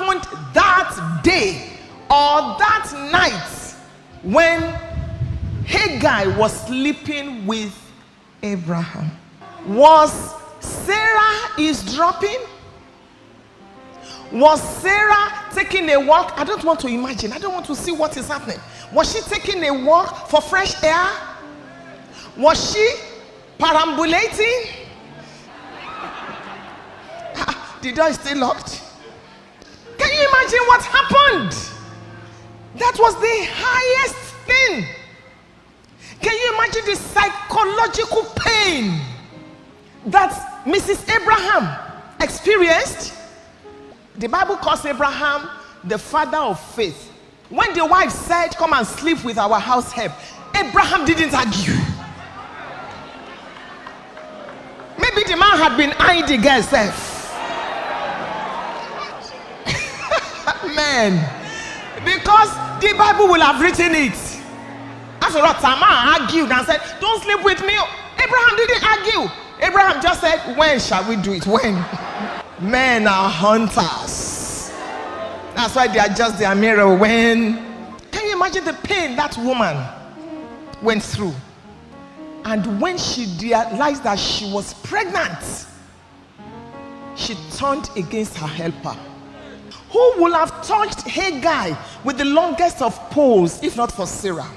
happened that day or that night when Hagar was sleeping with Abraham? Was Sarah eavesdropping? Was Sarah taking a walk? I don't want to imagine. I don't want to see what is happening. Was she taking a walk for fresh air? Was she perambulating? The door is still locked. Can you imagine what happened? That was the highest thing. Can you imagine the psychological pain that Mrs. Abraham experienced? The Bible calls Abraham the father of faith. When the wife said, come and sleep with our house help, Abraham didn't argue. Maybe the man had been eyeing the girl self. Man, because the Bible will have written it. After all, Tamar argued and said, don't sleep with me. Abraham didn't argue. Abraham just said, when shall we do it? When? Men are hunters. That's why they adjust their mirror when. Can you imagine the pain that woman went through? And when she realized that she was pregnant, she turned against her helper. Who would have touched Hagar with the longest of poles if not for Sarah?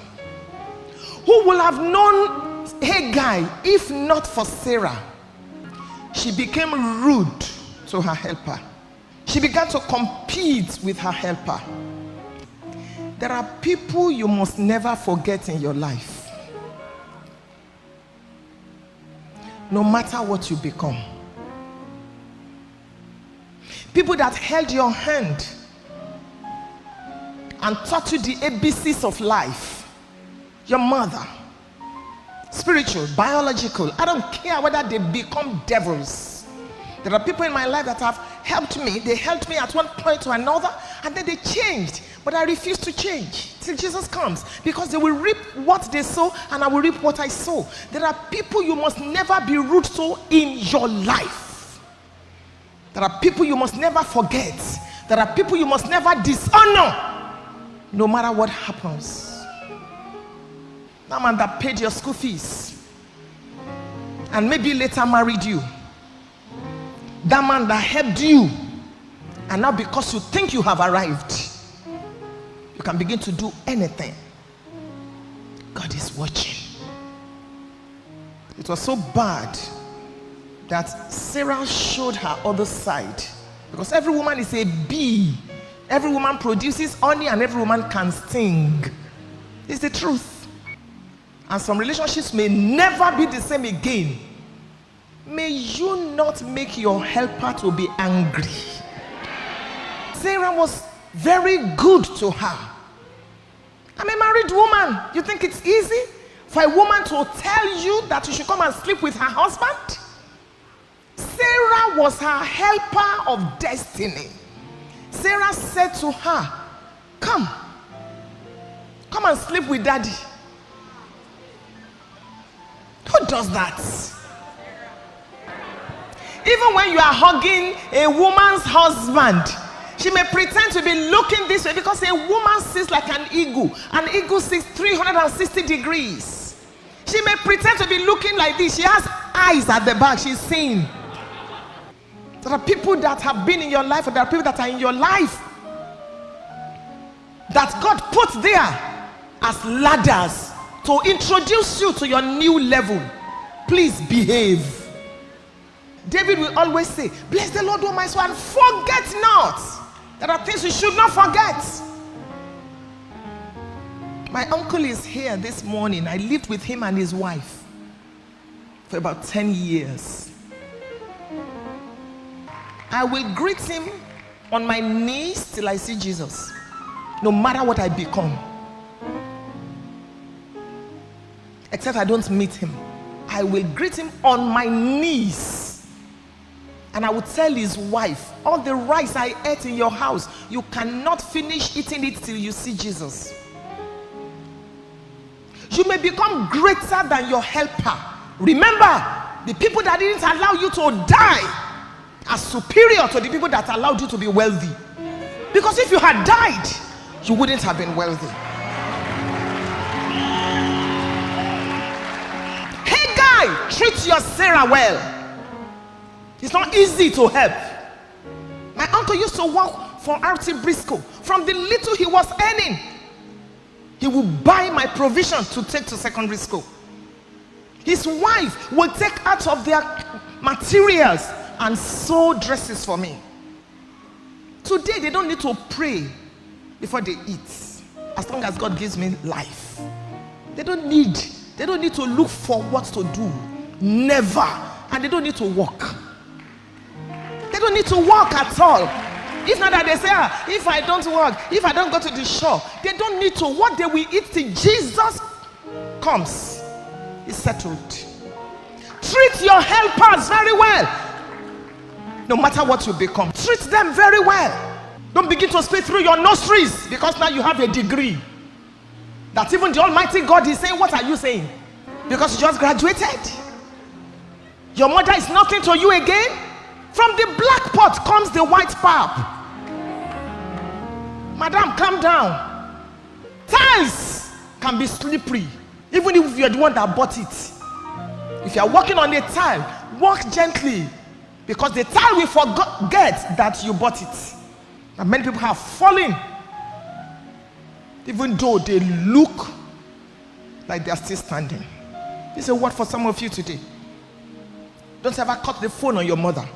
Who would have known Hagar if not for Sarah? She became rude to her helper. She began to compete with her helper. There are people you must never forget in your life. No matter what you become. People that held your hand and taught you the ABCs of life. Your mother. Spiritual, biological. I don't care whether they become devils. There are people in my life that have helped me. They helped me at one point or another, and then they changed. But I refuse to change till Jesus comes, because they will reap what they sow and I will reap what I sow. There are people you must never be rude to in your life. There are people you must never forget. There are people you must never dishonor, no matter what happens. That man that paid your school fees and maybe later married you. That man that helped you, and now because you think you have arrived, you can begin to do anything. God is watching. It was so bad that Sarah showed her other side, because every woman is a bee. Every woman produces honey and every woman can sting. It's the truth. And some relationships may never be the same again. May you not make your helper to be angry. Sarah was very good to her. I'm a married woman. You think it's easy for a woman to tell you that you should come and sleep with her husband? Sarah was her helper of destiny. Sarah said to her, come and sleep with daddy. Who does that? Even when you are hugging a woman's husband, she may pretend to be looking this way, because a woman sees like an eagle. An eagle sees 360 degrees. She may pretend to be looking like this. She has eyes at the back. She's seeing. There are people that have been in your life, and there are people that are in your life that God put there as ladders to introduce you to your new level. Please behave. David will always say, bless the Lord, O my soul, and forget not. There are things you should not forget. My uncle is here this morning. I lived with him and his wife for about 10 years. I will greet him on my knees till I see Jesus, no matter what I become. Except I don't meet him. I will greet him on my knees. And I would tell his wife, all the rice I ate in your house, you cannot finish eating it till you see Jesus. You may become greater than your helper. Remember, the people that didn't allow you to die are superior to the people that allowed you to be wealthy. Because if you had died, you wouldn't have been wealthy. Hey guy, treat your Sarah well. It's not easy to help. My uncle used to work for RT Briscoe. From the little he was earning, he would buy my provision to take to secondary school. His wife would take out of their materials and sew dresses for me. Today, they don't need to pray before they eat, as long as God gives me life. They don't need to look for what to do. Never. And they don't need to work. They don't need to work at all. If not that they say, if I don't work, if I don't go to the shore, they don't need to. What they will eat till Jesus comes is settled. Treat your helpers very well. No matter what you become, treat them very well. Don't begin to spit through your nostrils because now you have a degree. That even the Almighty God is saying, what are you saying? Because you just graduated. Your mother is nothing to you again. From the black pot comes the white pap. Madam, calm down. Tiles can be slippery, even if you're the one that bought it. If you're walking on a tile, walk gently, because the tile will forget that you bought it. And many people have fallen, even though they look like they are still standing. This is a word for some of you today. Don't ever cut the phone on your mother.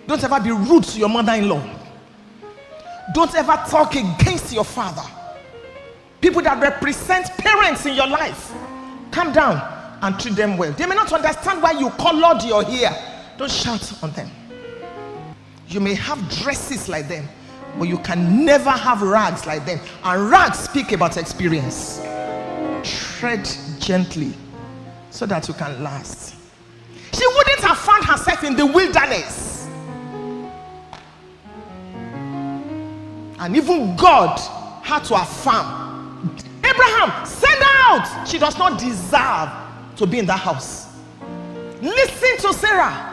Don't ever be rude to your mother-in-law. Don't ever talk against your father. People that represent parents in your life, calm down and treat them well. They may not understand why you colored your hair. Don't shout on them. You may have dresses like them, but you can never have rags like them. And rags speak about experience. Tread gently so that you can last. She wouldn't have found herself in the wilderness. And even God had to affirm, Abraham, send her out. She does not deserve to be in that house. Listen to Sarah.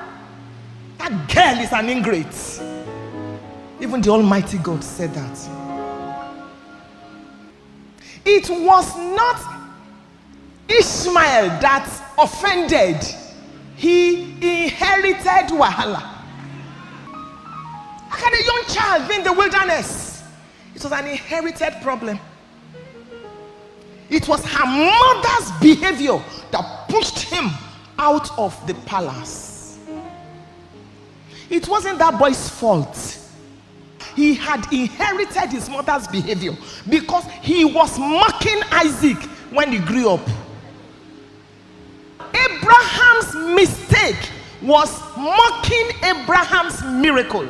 That girl is an ingrate. Even the Almighty God said that. It was not Ishmael that offended. He inherited wahala. How can a young child be in the wilderness? It was an inherited problem. It was her mother's behavior that pushed him out of the palace. It wasn't that boy's fault. He had inherited his mother's behavior because he was mocking Isaac when he grew up. Abraham's mistake was mocking Abraham's miracle.